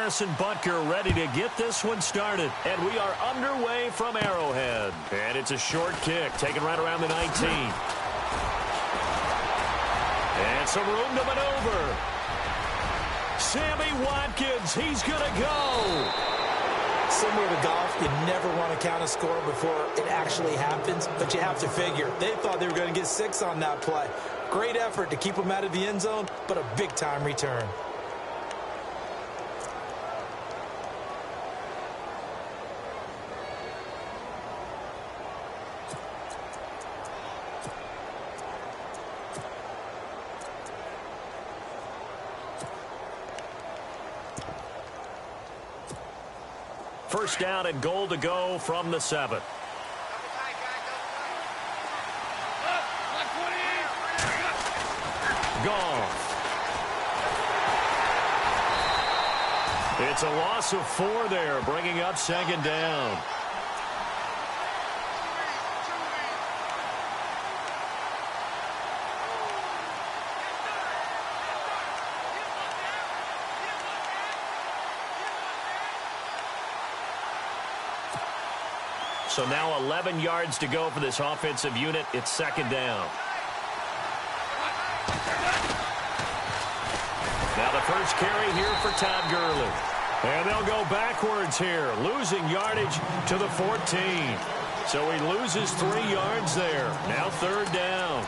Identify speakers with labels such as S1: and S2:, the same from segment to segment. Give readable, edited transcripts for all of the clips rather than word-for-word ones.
S1: Harrison Butker ready to get this one started. And we are underway from Arrowhead. And it's a short kick, taken right around the 19. And some room to maneuver. Sammy Watkins, he's going to go.
S2: Similar to golf, you never want to count a score before it actually happens, but you have to figure. They thought they were going to get 6 on that play. Great effort to keep them out of the end zone, but a big-time return.
S1: First down and goal to go from the 7. Goff. It's a loss of 4 there, bringing up second down. So now 11 yards to go for this offensive unit. It's second down. Now the first carry here for Todd Gurley. And they'll go backwards here, losing yardage to the 14. So he loses 3 yards there. Now third down.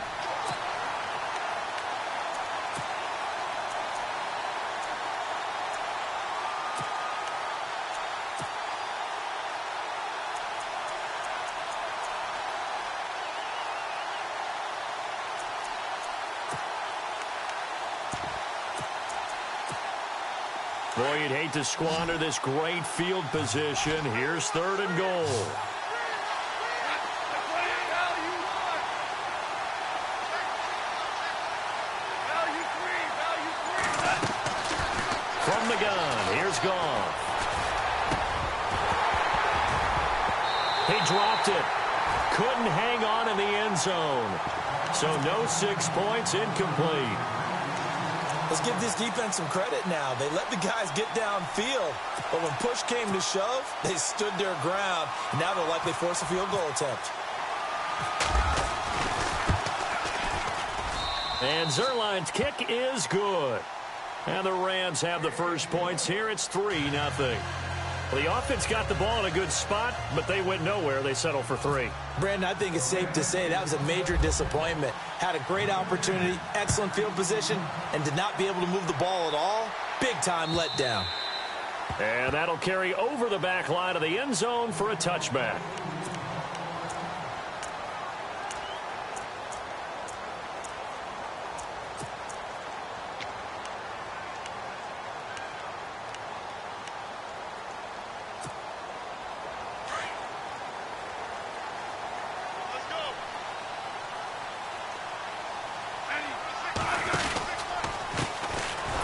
S1: Boy, you'd hate to squander this great field position. Here's third and goal. From the gun, here's Goff. He dropped it. Couldn't hang on in the end zone. So no 6 points, incomplete.
S2: Let's give this defense some credit now. They let the guys get downfield, but when push came to shove, they stood their ground. Now they'll likely force a field goal attempt.
S1: And Zerline's kick is good. And the Rams have the first points here. It's 3-0. Well, the offense got the ball in a good spot, but they went nowhere. They settled for 3.
S2: Brandon, I think it's safe to say that was a major disappointment. Had a great opportunity, excellent field position, and did not be able to move the ball at all. Big-time letdown.
S1: And that'll carry over the back line of the end zone for a touchback.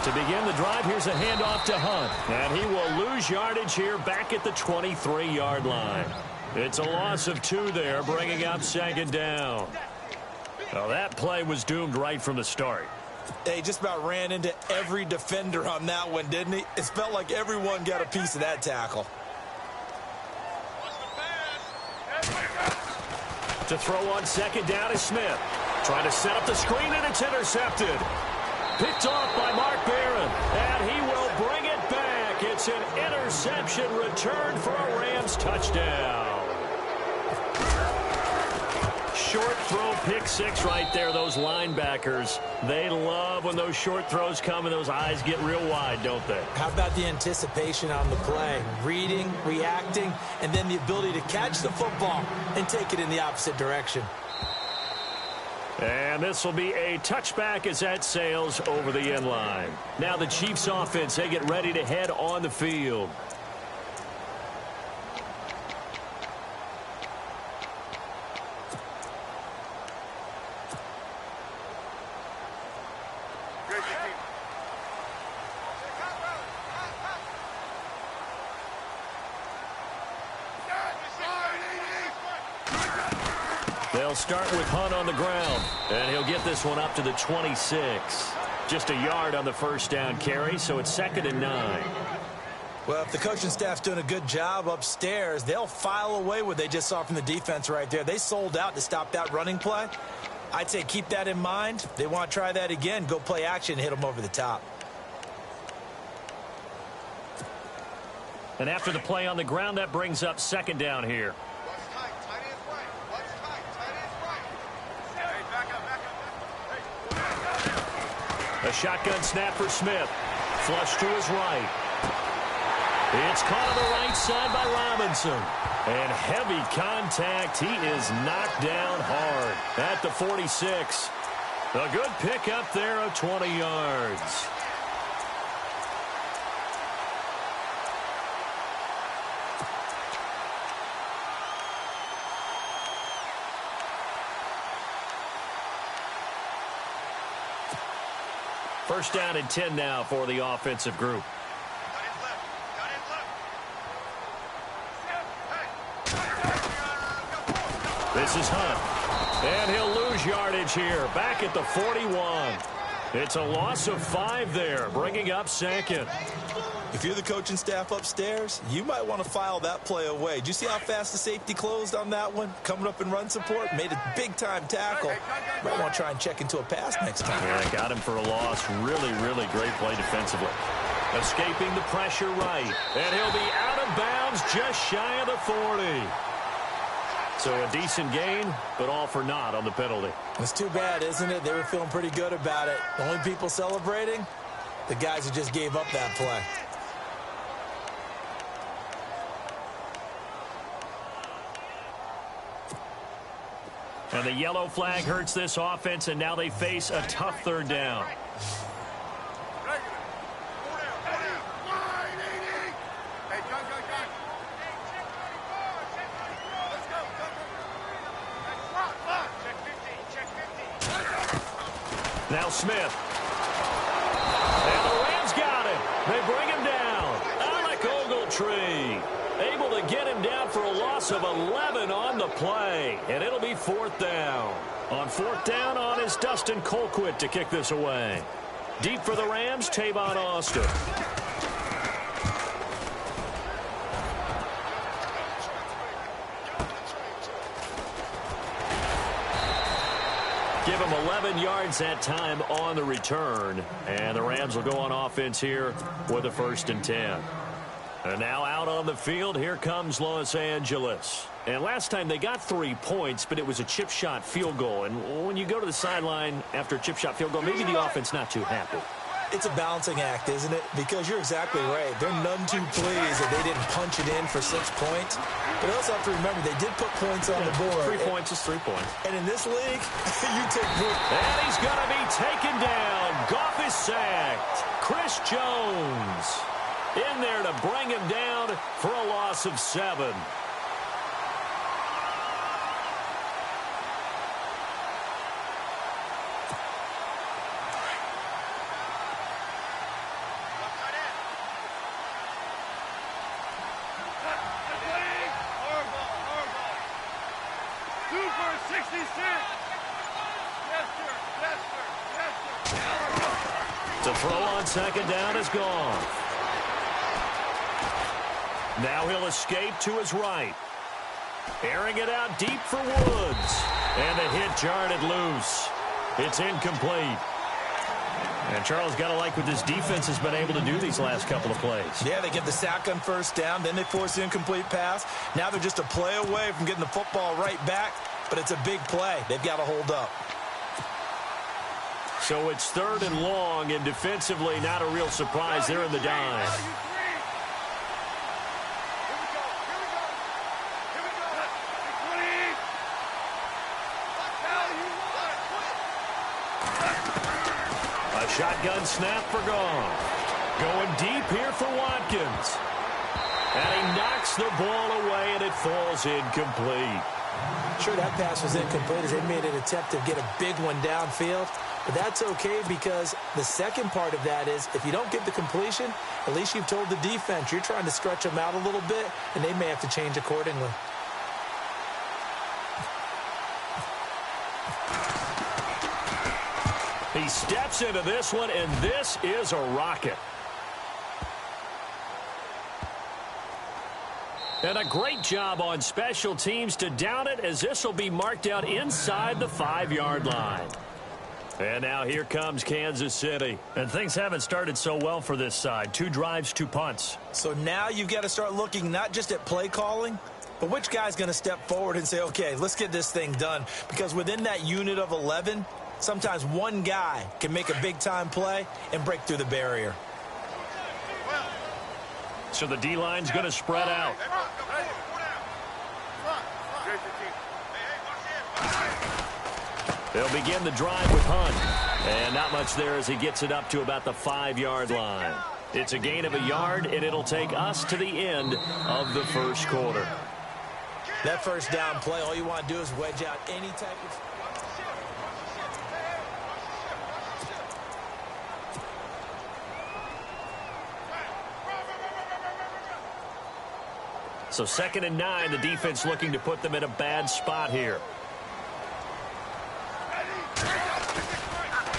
S1: To begin the drive, here's a handoff to Hunt. And he will lose yardage here back at the 23-yard line. It's a loss of 2 there, bringing up second down. Well, that play was doomed right from the start.
S2: He just about ran into every defender on that one, didn't he? It felt like everyone got a piece of that tackle.
S1: To throw on second down is Smith. Trying to set up the screen, and it's intercepted. Picked off by Mark Barron, and he will bring it back. It's an interception return for a Rams touchdown. Short throw, pick 6 right there. Those linebackers, they love when those short throws come and those eyes get real wide, don't they?
S2: How about the anticipation on the play? Reading, reacting, and then the ability to catch the football and take it in the opposite direction.
S1: And this will be a touchback as that sails over the end line. Now the Chiefs offense, they get ready to head on the field. They'll start with Hunt on the ground, and he'll get this one up to the 26. Just a yard on the first down carry, so it's 2nd and 9.
S2: Well, if the coaching staff's doing a good job upstairs, they'll file away what they just saw from the defense right there. They sold out to stop that running play. I'd say keep that in mind. They want to try that again. Go play action and hit them over the top.
S1: And after the play on the ground, that brings up second down here. A shotgun snap for Smith. Flush to his right. It's caught on the right side by Robinson. And heavy contact. He is knocked down hard at the 46. A good pickup there of 20 yards. First down and 10 now for the offensive group. This is Hunt. And he'll lose yardage here. Back at the 41. It's a loss of 5 there, bringing up second.
S2: If you're the coaching staff upstairs, you might want to file that play away. Did you see how fast the safety closed on that one? Coming up in run support, made a big-time tackle. Might want to try and check into a pass next time.
S1: Yeah, got him for a loss. Really, really great play defensively. Escaping the pressure right. And he'll be out of bounds just shy of the 40. So a decent gain, but all for naught on the penalty.
S2: It's too bad, isn't it? They were feeling pretty good about it. The only people celebrating, the guys who just gave up that play.
S1: And the yellow flag hurts this offense, and now they face a tough third down. Now Smith. And the Rams got him. They bring him down. Alec Ogletree able to get him down for a loss of 11 on the play. And it'll be fourth down. On fourth down is Dustin Colquitt to kick this away. Deep for the Rams, Tavon Austin. Give him 11 yards that time on the return. And the Rams will go on offense here with a 1st and 10. And now out on the field, here comes Los Angeles. And last time they got 3 points, but it was a chip shot field goal. And when you go to the sideline after a chip shot field goal, maybe the offense not too happy.
S2: It's a balancing act, isn't it? Because you're exactly right. They're none too pleased that they didn't punch it in for 6 points. But also have to remember, they did put points on the board.
S1: 3 points is 3 points.
S2: And in this league, you take points.
S1: And he's going to be taken down. Goff is sacked. Chris Jones in there to bring him down for a loss of 7. The throw on second down is gone. Now he'll escape to his right. Airing it out deep for Woods. And the hit jarred it loose. It's incomplete. And Charles, got to like what this defense has been able to do these last couple of plays.
S2: Yeah, they get the sack on first down, then they force the incomplete pass. Now they're just a play away from getting the football right back, but it's a big play. They've got to hold up.
S1: So it's 3rd and long, and defensively not a real surprise. They're in the dime. A shotgun snap for Goff. Going deep here for Watkins. And he knocks the ball away, and it falls incomplete.
S2: Sure, that pass was incomplete as they made an attempt to get a big one downfield. But that's okay because the second part of that is if you don't get the completion, at least you've told the defense you're trying to stretch them out a little bit, and they may have to change accordingly.
S1: He steps into this one, and this is a rocket. And a great job on special teams to down it, as this will be marked out inside the 5-yard line. And now here comes Kansas City. And things haven't started so well for this side. 2 drives, 2 punts.
S2: So now you've got to start looking not just at play calling, but which guy's going to step forward and say, okay, let's get this thing done. Because within that unit of 11, sometimes one guy can make a big-time play and break through the barrier.
S1: So the D-line's going to spread out. They'll begin the drive with Hunt. And not much there as he gets it up to about the 5-yard line. It's a gain of a yard, and it'll take us to the end of the first quarter.
S2: That first down play, all you want to do is wedge out any type of...
S1: So 2nd and 9, the defense looking to put them in a bad spot here.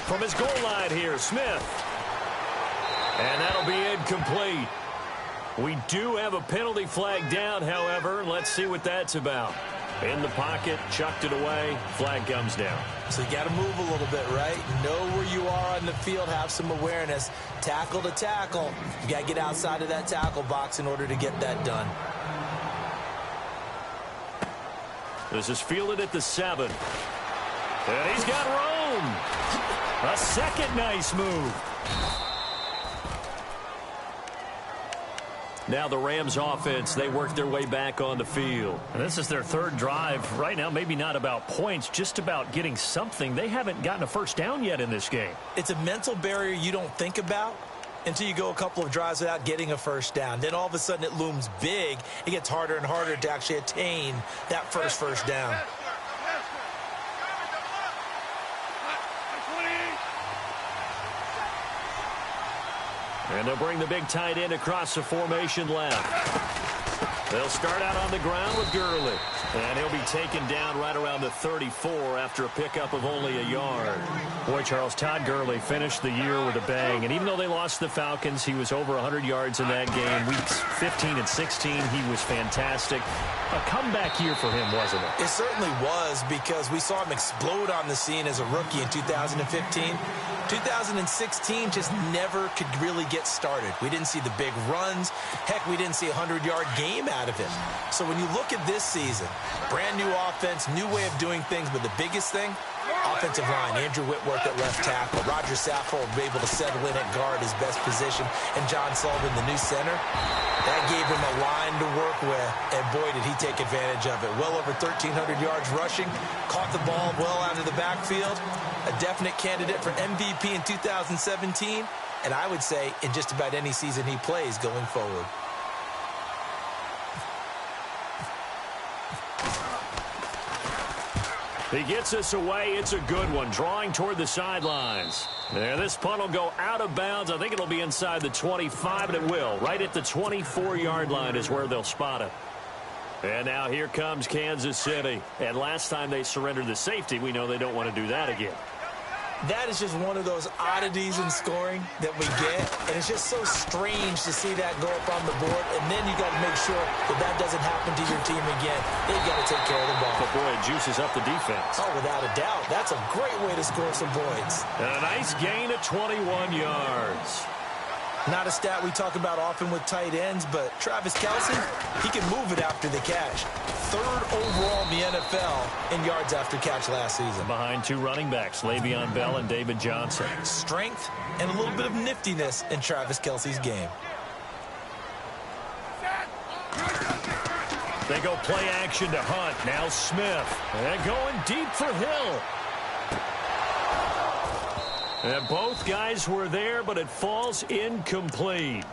S1: From his goal line here, Smith. And that'll be incomplete. We do have a penalty flag down, however. Let's see what that's about. In the pocket, chucked it away, flag comes down.
S2: So you got to move a little bit, right? Know where you are on the field, have some awareness. Tackle to tackle. You got to get outside of that tackle box in order to get that done.
S1: This is fielded at the 7. And he's got room. A second nice move. Now the Rams offense, they work their way back on the field. And this is their 3rd drive. Right now, maybe not about points, just about getting something. They haven't gotten a first down yet in this game.
S2: It's a mental barrier you don't think about until you go a couple of drives without getting a first down. Then all of a sudden it looms big. It gets harder and harder to actually attain that first down.
S1: And they'll bring the big tight end across the formation left. They'll start out on the ground with Gurley. And he'll be taken down right around the 34 after a pickup of only a yard. Boy, Charles, Todd Gurley finished the year with a bang. And even though they lost the Falcons, he was over 100 yards in that game. Weeks 15 and 16, he was fantastic. A comeback year for him, wasn't it?
S2: It certainly was, because we saw him explode on the scene as a rookie in 2015. 2016 just never could really get started. We didn't see the big runs. Heck, we didn't see a 100-yard game out of him. So when you look at this season, brand new offense, new way of doing things, but the biggest thing, offensive line. Andrew Whitworth at left tackle. Roger Saffold will be able to settle in at guard, his best position, and John Sullivan, the new center. That gave him a line to work with, and boy, did he take advantage of it. Well over 1,300 yards rushing, caught the ball well out of the backfield. A definite candidate for MVP in 2017, and I would say in just about any season he plays going forward.
S1: He gets us away. It's a good one, drawing toward the sidelines. And this punt will go out of bounds. I think it'll be inside the 25, and it will. Right at the 24-yard line is where they'll spot it. And now here comes Kansas City. And last time they surrendered the safety, we know they don't want to do that again.
S2: That is just one of those oddities in scoring that we get, and it's just so strange to see that go up on the board, and then you got to make sure that that doesn't happen to your team again. They've got to take care of the ball.
S1: But boy, it juices up the defense.
S2: Oh, without a doubt. That's a great way to score some points.
S1: And a nice gain of 21 yards.
S2: Not a stat we talk about often with tight ends, but Travis Kelce, he can move it after the catch. 3rd overall in the NFL in yards after catch last season.
S1: Behind 2 running backs, Le'Veon Bell and David Johnson.
S2: Strength and a little bit of niftiness in Travis Kelce's game.
S1: They go play action to Hunt. Now Smith. And going deep for Hill. And both guys were there, but it falls incomplete.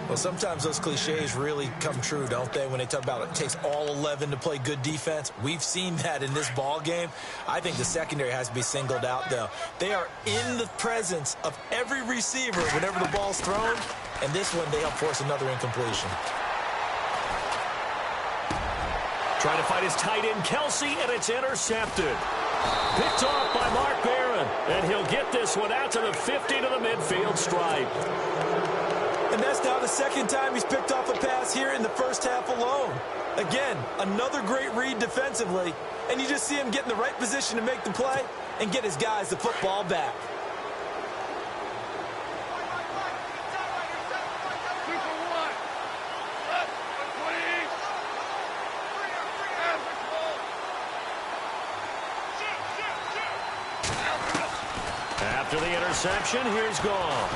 S2: Well, sometimes those cliches really come true, don't they, when they talk about it takes all 11 to play good defense. We've seen that in this ball game. I think the secondary has to be singled out, though. They are in the presence of every receiver whenever the ball's thrown, and this one they help force another incompletion.
S1: Trying to fight his tight end, Kelce, and it's intercepted. Picked off by Mark Barron, and he'll get this one out to the 50 to the midfield stripe.
S2: And that's now the second time he's picked off a pass here in the first half Again, another great read defensively, and you just see him get in the right position to make the play and get his guys the football back.
S1: After the interception, here's Goff.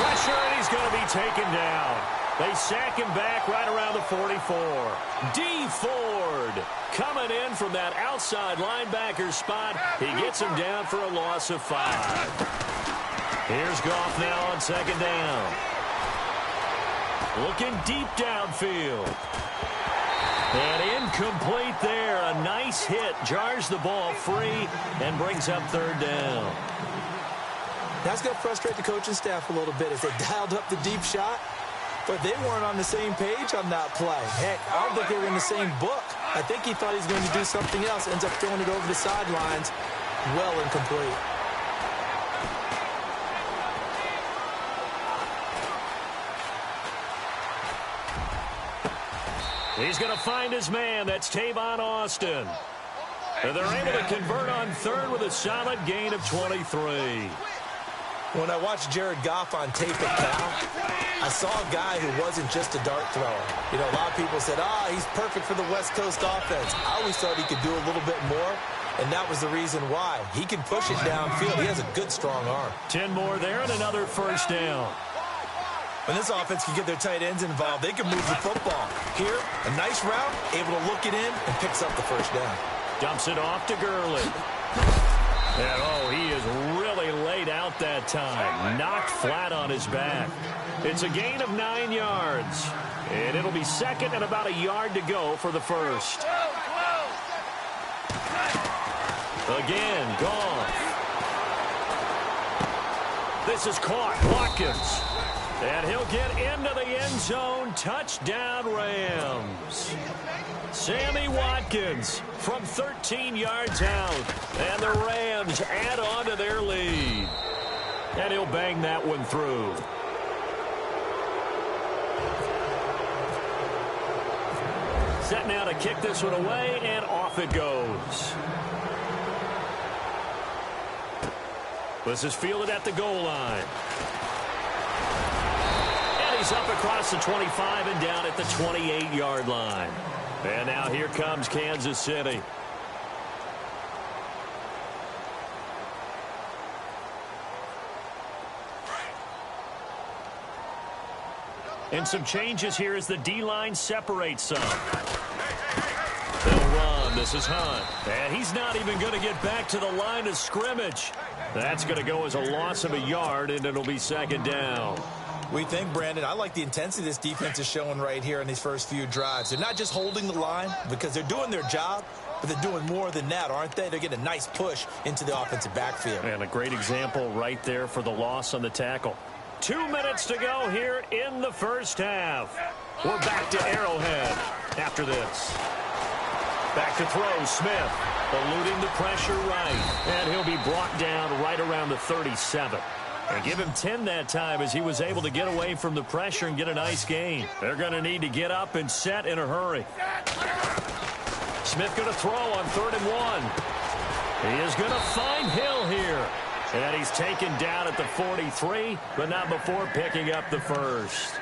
S1: Pressure, and he's going to be taken down. They sack him back right around the 44. D. Ford coming in from that outside linebacker spot. He gets him down for a loss of 5. Here's Goff now on second down. Looking deep downfield. And incomplete there. A nice hit. Jars the ball free and brings up third down.
S2: That's going to frustrate the coaching staff a little bit as they dialed up the deep shot. But they weren't on the same page on that play. Heck, I don't think they were in the same book. I think he thought he was going to do something else. Ends up throwing it over the sidelines. Well incomplete.
S1: He's going to find his man. That's Tavon Austin. And they're able to convert on third with a solid gain of 23.
S2: When I watched Jared Goff on tape at Cal, I saw a guy who wasn't just a dart thrower. You know, a lot of people said, he's perfect for the West Coast offense. I always thought he could do a little bit more, and that was the reason why. He can push it downfield. He has a good, strong arm.
S1: 10 more there and another first down.
S2: When this offense can get their tight ends involved, they can move the football. Here, a nice route, able to look it in, and picks up the first down.
S1: Dumps it off to Gurley. And, he is really laid out that time. Knocked flat on his back. It's a gain of 9 yards. And it'll be second and about a yard to go for the first. Again, Goff. This is caught. Watkins. And he'll get into the end zone. Touchdown, Rams. Sammy Watkins from 13 yards out. And the Rams add on to their lead. And he'll bang that one through. Set now to kick this one away, and off it goes. This is fielded at the goal line. And he's up across the 25 and down at the 28-yard line. And now here comes Kansas City. And some changes here as the D-line separates some. They'll run. This is Hunt. And he's not even going to get back to the line of scrimmage. That's going to go as a loss of a yard, and it'll be second down.
S2: We think, Brandon, I like the intensity this defense is showing right here in these first few drives. They're not just holding the line because they're doing their job, but they're doing more than that, aren't they? They're getting a nice push into the offensive backfield.
S1: And a great example right there for the loss on the tackle. 2 minutes to go here in the first half. We're back to Arrowhead after this. Back to throw, Smith, eluding the pressure right. And he'll be brought down right around the 37. And give him 10 that time as he was able to get away from the pressure and get a nice gain. They're going to need to get up and set in a hurry. Smith going to throw on 3rd and 1. He is going to find Hill here. And he's taken down at the 43, but not before picking up the first.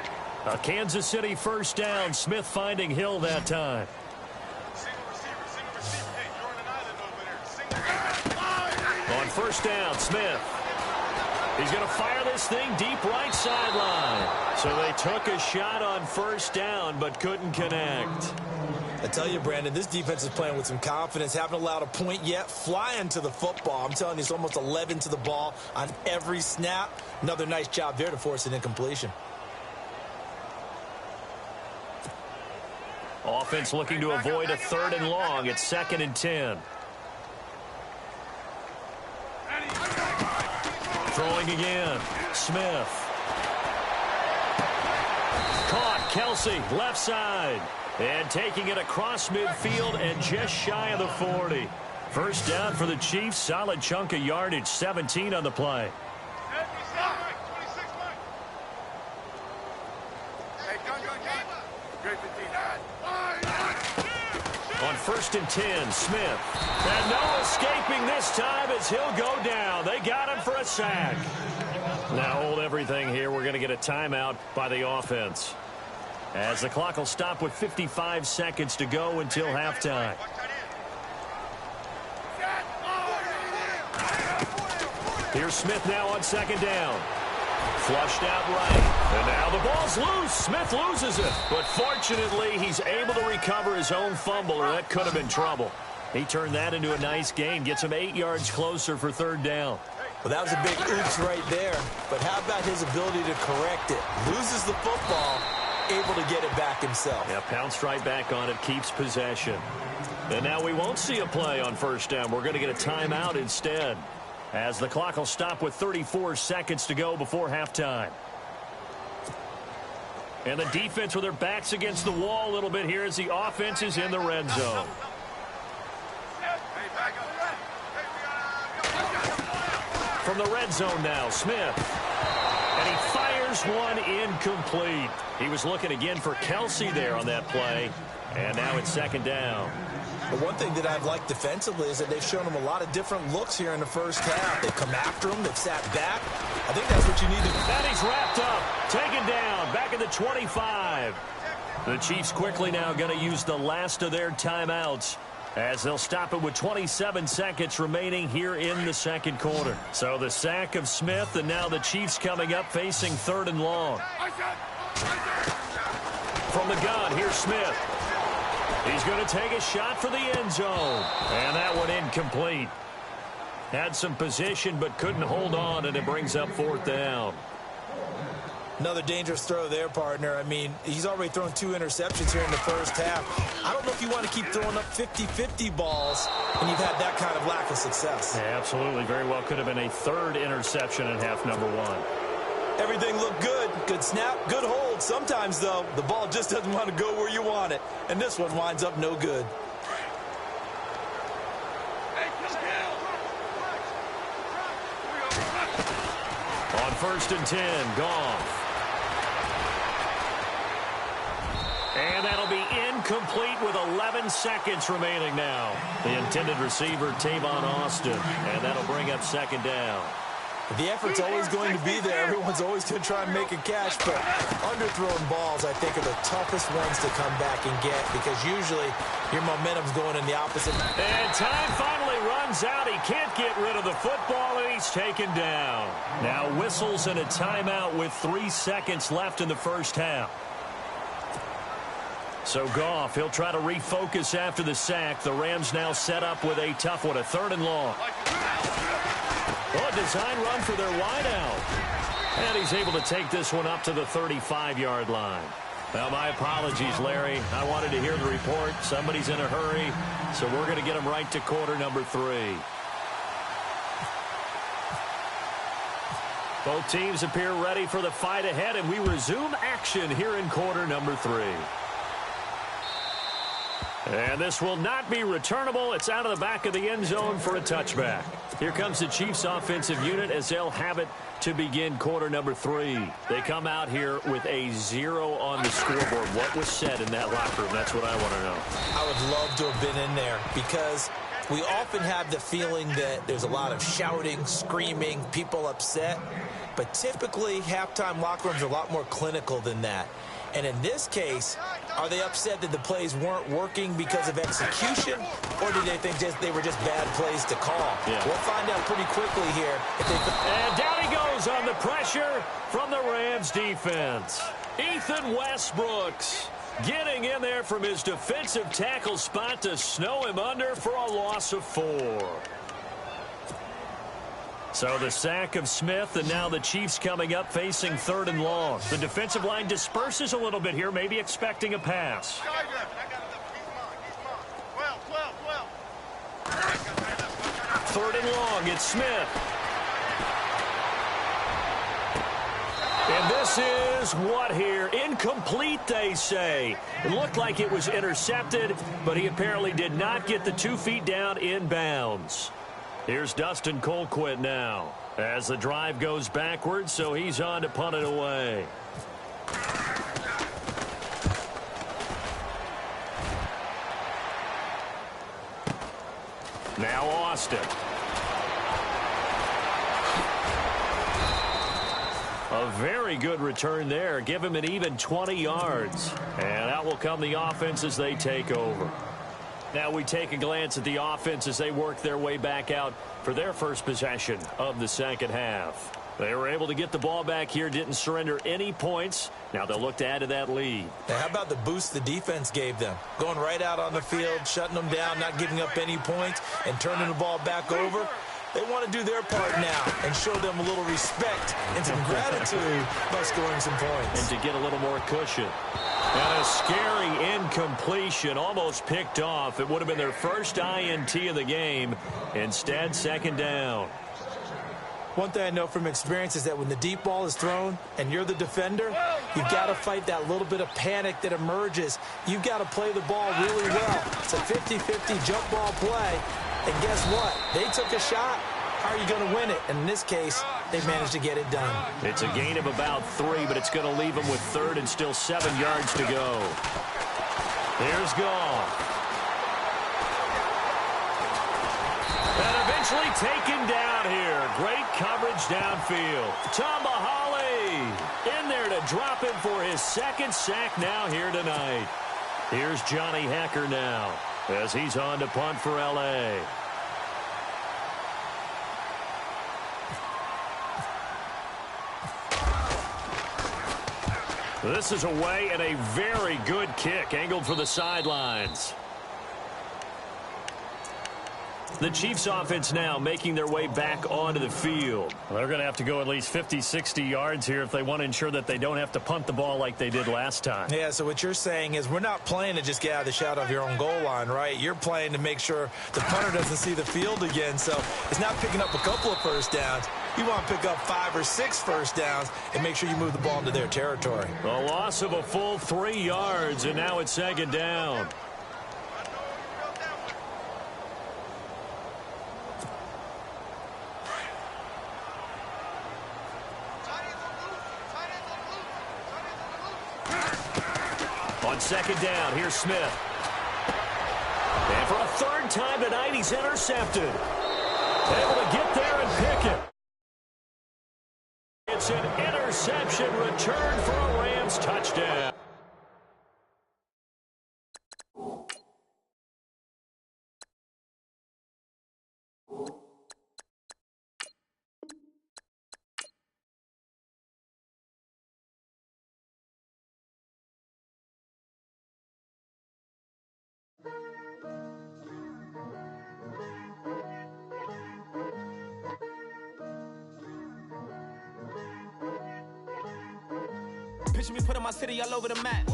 S1: A Kansas City first down. Smith finding Hill that time. On first down, Smith. He's going to fire this thing deep right sideline. So they took a shot on first down, but couldn't connect.
S2: I tell you, Brandon, this defense is playing with some confidence. Haven't allowed a point yet. Flying to the football. I'm telling you, it's almost 11 to the ball on every snap. Another nice job there to force an incompletion.
S1: Offense looking to avoid a 3rd and long. It's 2nd and 10. Throwing again. Smith. Caught. Kelsey, left side. And taking it across midfield and just shy of the 40. First down for the Chiefs. Solid chunk of yardage. 17 on the play. On 1st and 10, Smith. And no escaping this time as he'll go down. They got him for a sack. Now hold everything here. We're going to get a timeout by the offense, as the clock will stop with 55 seconds to go until halftime. Here's Smith now on 2nd down. Flushed out right. And now the ball's loose. Smith loses it. But fortunately, he's able to recover his own fumble, or that could have been trouble. He turned that into a nice gain. Gets him 8 yards closer for 3rd down.
S2: Well, that was a big oops right there. But how about his ability to correct it? Loses the football, able to get it back himself.
S1: Yeah, pounced right back on it, keeps possession. And now we won't see a play on 1st down. We're going to get a timeout instead, as the clock will stop with 34 seconds to go before halftime. And the defense with their backs against the wall a little bit here as the offense is in the red zone. From the red zone now, Smith. And he fires one incomplete. He was looking again for Kelsey there on that play. And now it's 2nd down.
S2: But one thing that I've liked defensively is that they've shown him a lot of different looks here in the 1st half. They've come after him. They've sat back. I think that's what you need to do.
S1: And he's wrapped up. Taken down. Back at the 25. The Chiefs quickly now going to use the last of their timeouts, as they'll stop it with 27 seconds remaining here in the 2nd quarter. So the sack of Smith, and now the Chiefs coming up facing 3rd and long. From the gun, here's Smith. He's going to take a shot for the end zone. And that one incomplete. Had some position but couldn't hold on, and it brings up 4th down.
S2: Another dangerous throw there, partner. I mean, he's already thrown 2 interceptions here in the 1st half. I don't know if you want to keep throwing up 50-50 balls when you've had that kind of lack of success.
S1: Yeah, absolutely. Very well could have been a 3rd interception in half number 1.
S2: Everything looked good. Good snap, good hold. Sometimes, though, the ball just doesn't want to go where you want it. And this one winds up no good.
S1: On 1st and 10, Goff. And that'll be incomplete with 11 seconds remaining now. The intended receiver, Tavon Austin. And that'll bring up 2nd down.
S2: The effort's always going to be there. Everyone's always going to try and make a catch, but underthrown balls, I think, are the toughest ones to come back and get, because usually your momentum's going in the opposite.
S1: And time finally runs out. He can't get rid of the football, and he's taken down. Now whistles and a timeout with 3 seconds left in the 1st half. So Goff, he'll try to refocus after the sack. The Rams now set up with a tough one, a 3rd and long. Oh, a design run for their wideout. And he's able to take this one up to the 35-yard line. Well, my apologies, Larry. I wanted to hear the report. Somebody's in a hurry, so we're going to get him right to quarter number 3. Both teams appear ready for the fight ahead, and we resume action here in quarter number 3. And this will not be returnable. It's out of the back of the end zone for a touchback. Here comes the Chiefs offensive unit as they'll have it to begin quarter number 3. They come out here with a 0 on the scoreboard. What was said in that locker room? That's what I want to know.
S2: I would love to have been in there, because we often have the feeling that there's a lot of shouting, screaming, people upset. But typically, halftime locker rooms are a lot more clinical than that. And in this case, are they upset that the plays weren't working because of execution, or do they think they were just bad plays to call?
S1: Yeah.
S2: We'll find out pretty quickly here.
S1: And down he goes on the pressure from the Rams defense. Ethan Westbrooks getting in there from his defensive tackle spot to snow him under for a loss of 4. So the sack of Smith, and now the Chiefs coming up facing 3rd and long. The defensive line disperses a little bit here, maybe expecting a pass. 3rd and long, it's Smith. And this is what here? Incomplete, they say. It looked like it was intercepted, but he apparently did not get the 2 feet down in bounds. Here's Dustin Colquitt now as the drive goes backwards, so he's on to punt it away. Now Austin. A very good return there. Give him an even 20 yards. And out will come the offense as they take over. Now we take a glance at the offense as they work their way back out for their first possession of the second half. They were able to get the ball back here, didn't surrender any points. Now they'll look to add to that lead.
S2: Now, how about the boost the defense gave them? Going right out on the field, shutting them down, not giving up any points, and turning the ball back over. They want to do their part now and show them a little respect and some gratitude by scoring some points.
S1: And to get a little more cushion. And a scary incompletion, almost picked off. It would have been their first INT of the game. Instead, second down.
S2: One thing I know from experience is that when the deep ball is thrown and you're the defender, you've got to fight that little bit of panic that emerges. You've got to play the ball really well. It's a 50-50 jump ball play. And guess what? They took a shot. How are you going to win it? And in this case, they managed to get it done.
S1: It's a gain of about 3, but it's going to leave them with third and still 7 yards to go. Here's Goff. And eventually taken down here. Great coverage downfield. Tomahawley in there to drop him for his second sack now here tonight. Here's Johnny Hecker now as he's on to punt for L.A. This is away and a very good kick angled for the sidelines. The Chiefs offense now making their way back onto the field. Well, they're going to have to go at least 50, 60 yards here if they want to ensure that they don't have to punt the ball like they did last time.
S2: Yeah, so what you're saying is we're not playing to just get out of the shadow of your own goal line, right? You're playing to make sure the punter doesn't see the field again. So it's not picking up a couple of first downs. You want to pick up 5 or 6 first downs and make sure you move the ball into their territory.
S1: A loss of a full 3 yards, and now it's second down. On second down, here's Smith. And for a third time tonight, he's intercepted. Able to get there and pick it. It's an interception return for a Rams touchdown.
S3: Picture me putting my city all over the map.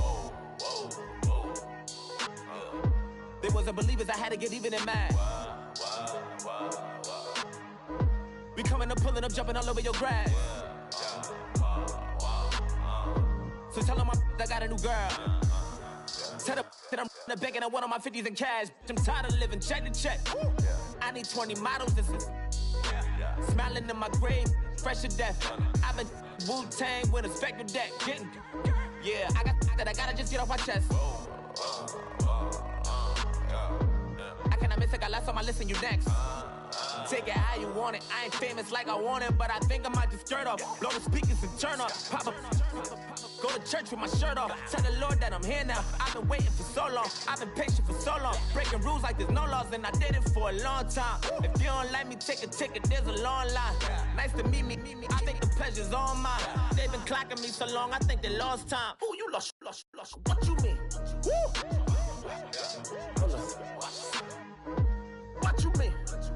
S3: They wasn't believers, I had to get even and mad. We coming up, pulling up, jumping all over your grass. So tell them I got a new girl. Tell them that I'm in the bank and I want all my 50s in cash. I'm tired of living check to check. I need 20 models. This is smiling in my grave, fresh to death. I've been Wu-Tang with a spectre deck. Getting, yeah, I got that. I gotta just get off my chest. I cannot miss it. Got last on my list and you next. Take it how you want it. I ain't famous like I want it, but I think I might just skirt off. Blow the speakers and turn up. Pop up. Go to church with my shirt off. Tell the Lord that I'm here now. I've been waiting for so long. I've been patient for so long. Breaking rules like there's no laws, and I did it for a long time. If you don't like me, take a ticket. There's a long line. Nice to meet me. I think the pleasure's all mine. They've been clocking me so long, I think they lost time. Ooh, you lost. What you mean? Woo! What you mean?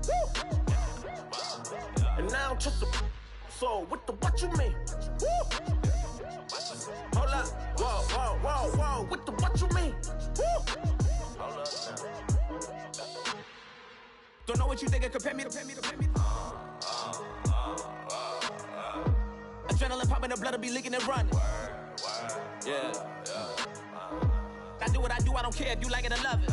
S3: Woo! And now I'm just a so what you mean? Woo! Hold up, whoa, what you mean? Woo! Hold up now. Don't know what you think, compare me to. Adrenaline popping, the blood will be leaking and running. Yeah. I do what I do, I don't care if you like it or love it.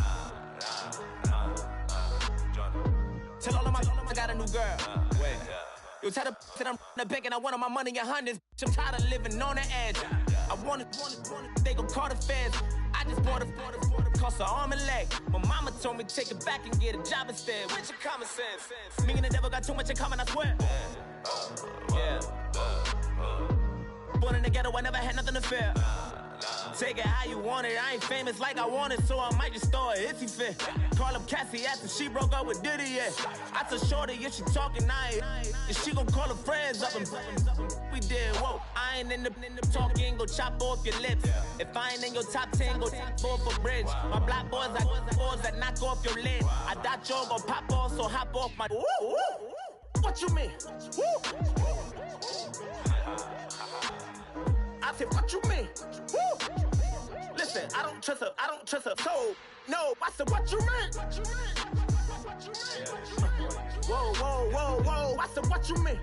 S3: Tell all of my I got a new girl. Wait. You tell the that I'm in the bank and I want all my money in hundreds. I'm tired of living on the edge. I want it, they gon' call the feds. I just bought a cost an arm and leg. My mama told me take it back and get a job instead. Where's your common sense? Me and the devil got too much in common, I swear. Yeah. Born in the ghetto, I never had nothing to fear. Take it how you want it. I ain't famous like I want it, so I might just throw it if he fit. Call up Cassie after she broke up with Diddy, yeah. I told Shorty if she talking, and she gon' call her friends up and we did, whoa. I ain't in the talking, go chop off your lips. If I ain't in your top 10, go top 4 for bridge. My black boys, I got boys that knock off your lid. I thought y'all gon' pop off, so hop off my. What you mean? I said, what you mean? Listen, I don't trust her, so no. I said, what you mean? Whoa. I said, what you mean?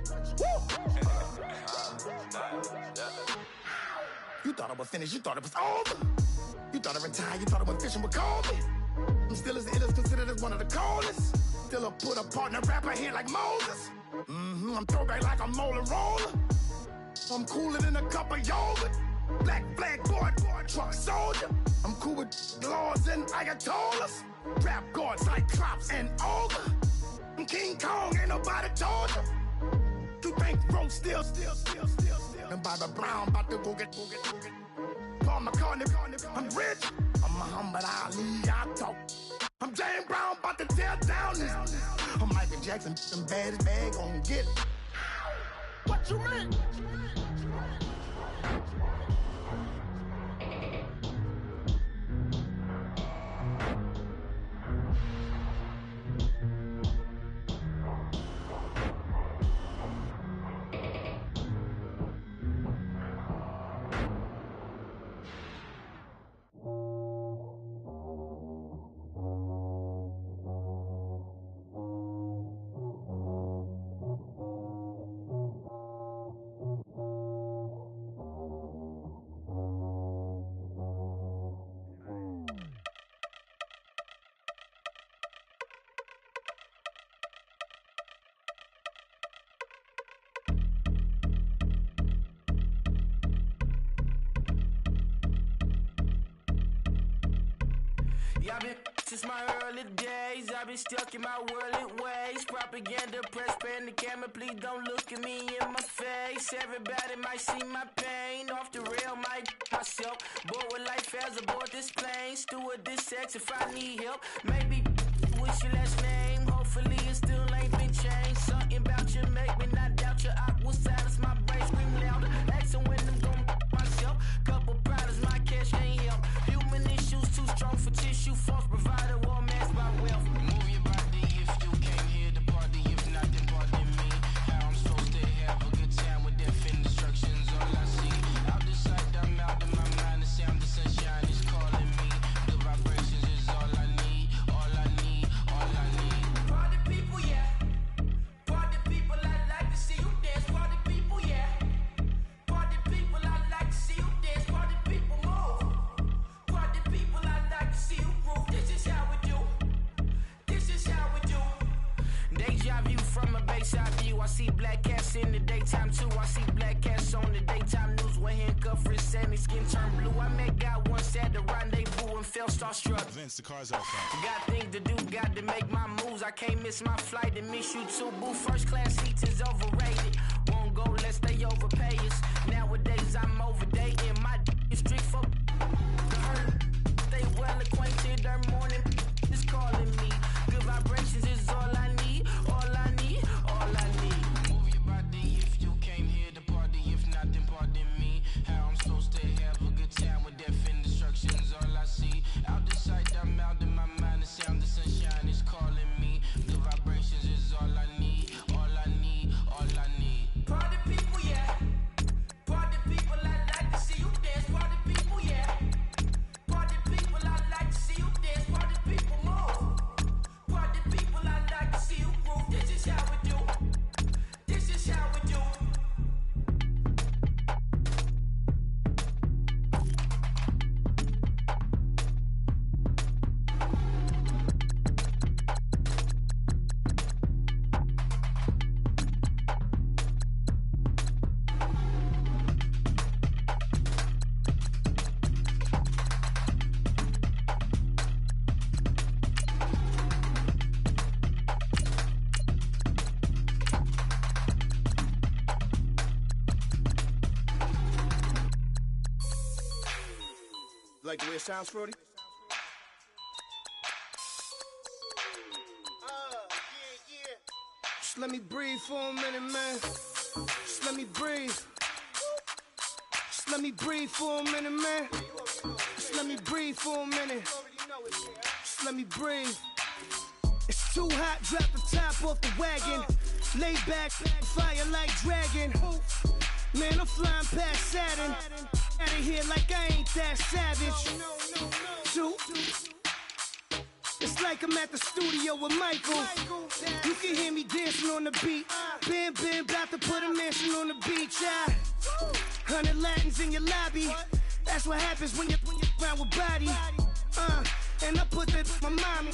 S4: You thought I was finished, you thought it was over. You thought I retired, you thought I went fishing with Kobe. I'm still as ill as considered as one of the coldest. Still a put a partner rapper here like Moses. I'm throwback like a molar roller. I'm cooler than a cup of yogurt. Black flag boy, truck soldier. I'm cool with laws and Ayatollahs. Rap god, Cyclops and Ogre. I'm King Kong, ain't nobody told you. You think road still. And Bobby Brown about to go get. Paul McCartney, I'm rich. I'm Muhammad Ali, I talk. I'm James Brown, about to tear down this. I'm Michael Jackson, some bad as bad, gon' get it. What you mean?
S5: Since my early days, I've been stuck in my worldly ways. Propaganda, press, pan the camera, please don't look at me in my face. Everybody might see my pain, off the rail, might myself. Bored with life as aboard this plane. Steward this sex if I need help. Maybe what's your last name? Hopefully it still ain't been changed. Something about you make me not doubt your aqua silence. My brain scream louder. Asking when I'm gon' myself. Couple problems, my cash ain't help. Human issues too strong for tissue. False provider, war mask by wealth. Move your body if you came here to party. If not, then pardon me. How I'm supposed to have a good time with death and destruction's all I see. Out the sight, I'm out of my mind. The sound of sunshine is calling me. The vibrations is all I need. All I need, all I need. Party people, yeah. Party people, I like to see you dance. Party people, yeah. Party people, I like to see you dance. Party people, move. Party people, I like to see you groove. This is how we do. This is how we do. Deja view from a bayside view. I see black cats in the daytime too. I see black cats on the daytime news. When handcuffed, wrist and his skin turned blue. I met God once at the rendezvous and felt starstruck.
S6: Vince, the car's outside.
S5: Got things to do, got to make my moves. I can't miss my flight and miss you too. Boo, first class seats is overrated. Won't go, let's stay overpay us. Nowadays I'm overdating. My is strict for the hurt. Stay well acquainted. Their morning is calling me. Good vibrations is all I need. All I need. All I need. Move your body if you came here to party. If not, then pardon me. How I'm supposed to have a good time with death and destruction's all I see. Out the sight, I'm out of my mind. The sound of sunshine is calling me. The vibrations is all I need. All I need. All I need. Party people, yeah. Party people, I like to see you dance. Party people, yeah.
S6: Like the way it sounds, Frody? Just let me breathe for a minute, man. Just let me breathe. Just let me breathe for a minute, man. Just let me breathe for a minute. Just let me breathe. It's too hot, drop the top off the wagon. Lay back, fire like dragon. Man, I'm flying past Saturn. Out of here like I ain't that savage. Two. It's like I'm at the studio with Michael. You can hear me dancing on the beat. Bam, bam, about to put a mansion on the beach. 100 Latins in your lobby. That's what happens when you're around with body. And I put that in my mommy.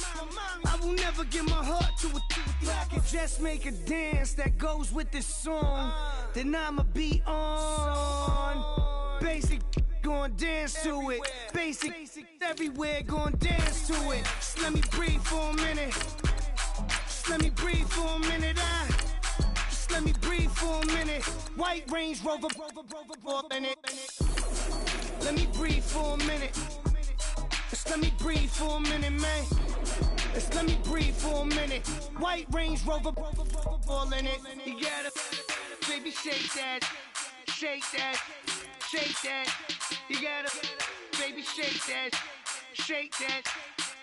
S6: I will never give my heart to it. If I could just make a dance that goes with this song, then I'ma be on. Basic, gon' dance to it. Basic, everywhere, gon' dance to it. Just let me breathe for a minute. Just let me breathe for a minute. Just let me breathe for a minute. White Range Rover, in it. Let me breathe for a minute. Just let me breathe for a minute, man. Just let me breathe for a minute. White Range Rover, all in it. You gotta, baby, shake that, shake that, shake that. You gotta, baby, shake that, shake that.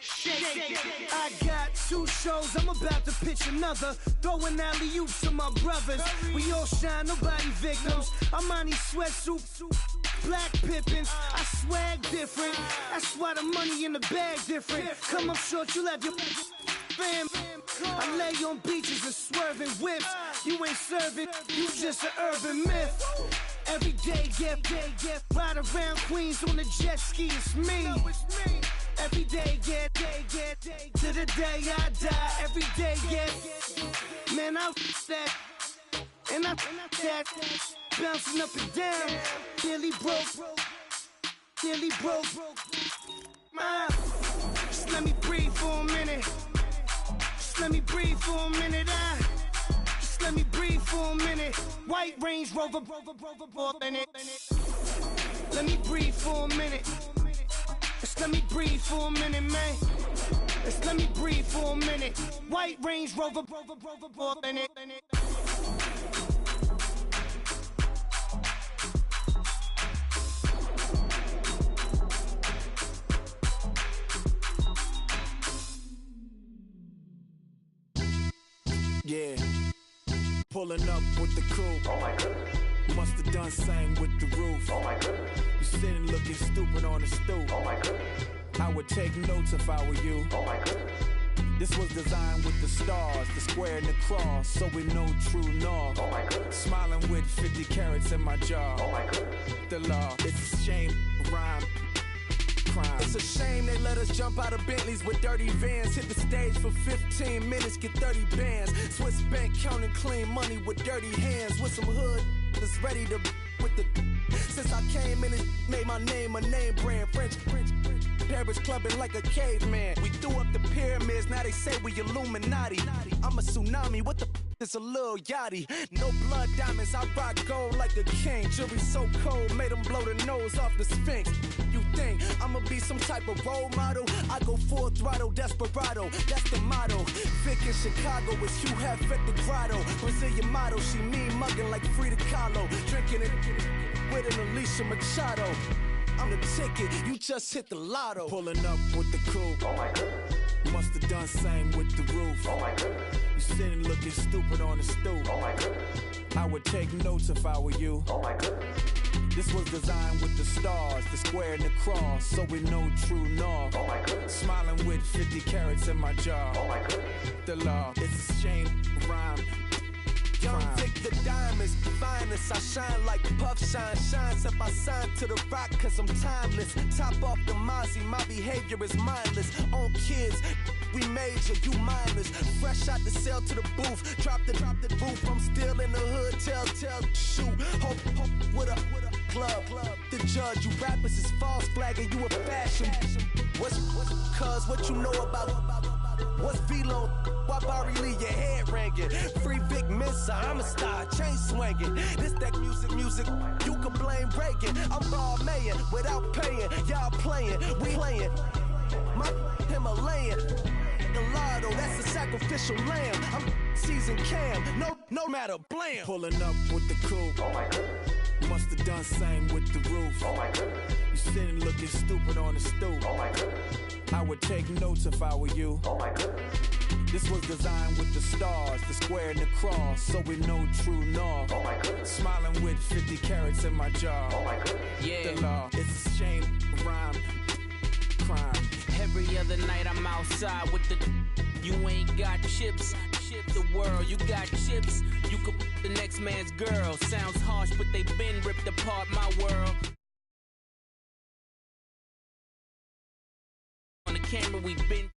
S6: Shake. I got 2 shows, I'm about to pitch another. Throwing alley-oops to my brothers. We all shine, nobody victims. I'm on these sweatsuits, black Pippins. I swag different. That's why the money in the bag different. Come up short, you'll have your fam. I lay on beaches and swerving whips. You ain't serving, you just an urban myth. Every day, get ride around Queens on a jet ski, it's me. Every day, get to the day I die. Every day, get, man, I that, and I that, bouncing up and down, nearly broke. Just let me breathe for a minute. Just let me breathe for a minute. Just let me breathe for a minute. White Range Rover, in it. Let me breathe for a minute. Just let me breathe for a minute, man. Just let me breathe for a minute. White Range Rover, in it.
S7: Yeah, pulling up with the coupe. Oh my goodness. Must have done same with the roof. Oh my goodness. You sitting looking stupid on the stoop. Oh my goodness. I would take notes if I were you. Oh my goodness. This was designed with the stars, the square and the cross, so we know true north. Oh my goodness. Smiling with 50 carats in my jaw. Oh my goodness. The law, it's a shame, rhyme. Crime. It's a shame they let us jump out of Bentleys with dirty vans. Hit the stage for 15 minutes, get 30 bands. Swiss bank counting clean money with dirty hands. With some hood that's ready to with the. Since I came in and made my name a name brand. French. Paris clubbing like a caveman. We threw up the pyramids, now they say we Illuminati. I'm a tsunami, what the is a little yachty. No blood diamonds, I rock gold like a king. Jury so cold, made them blow the nose off the Sphinx. You think I'ma be some type of role model? I go full throttle, desperado, that's the motto. Vic in Chicago is Hugh Hef at the grotto. Brazilian model, she mean mugging like Frida Kahlo. Drinking it with an Alicia Machado. I'm the ticket, you just hit the lotto. Pulling up with the coupe. Oh my goodness. Must have done same with the roof. Oh my goodness. You sitting looking stupid on the stoop. Oh my goodness. I would take notes if I were you. Oh my goodness. This was designed with the stars, the square and the cross, so we know true north. Oh my goodness. Smiling with 50 carats in my jaw. Oh my goodness. The law, it's a shame, rhyme. Young Vic the diamonds, finest. I shine like Puff shines up I sign to the rock cause I'm timeless. Top off the Mozzie, my behavior is mindless. On kids, we major, you mindless. Fresh out the cell to the booth, drop the booth. I'm still in the hood, tell, shoot. Hope with a club. The judge, you rappers is false flagging, you a fashion. What's cuz, what you know about
S8: What's Velo? Why Barry Lee, your head ringing? Free Vic Mensa, I'm a star, chain swinging. This that music, you can blame Reagan. I'm Balmain without paying. Y'all playing, we playing. My Himalayan. Gallardo, that's a sacrificial lamb. I'm seasoned Cam, no matter, blam.
S7: Pulling up with the coupe. Oh my goodness. Must have done same with the roof. Oh my goodness. You sitting looking stupid on the stoop. Oh my goodness. I would take notes if I were you. Oh my goodness. This was designed with the stars, the square and the cross, so we know true north. Oh my goodness. Smiling with 50 carats in my jaw. Oh my goodness.
S5: Yeah.
S7: The law, it's a shame, rhyme, crime.
S5: Every other night I'm outside with the. You ain't got chips. The world, you got chips. You could the next man's girl. Sounds harsh, but they been ripped apart my world. On the camera, we been.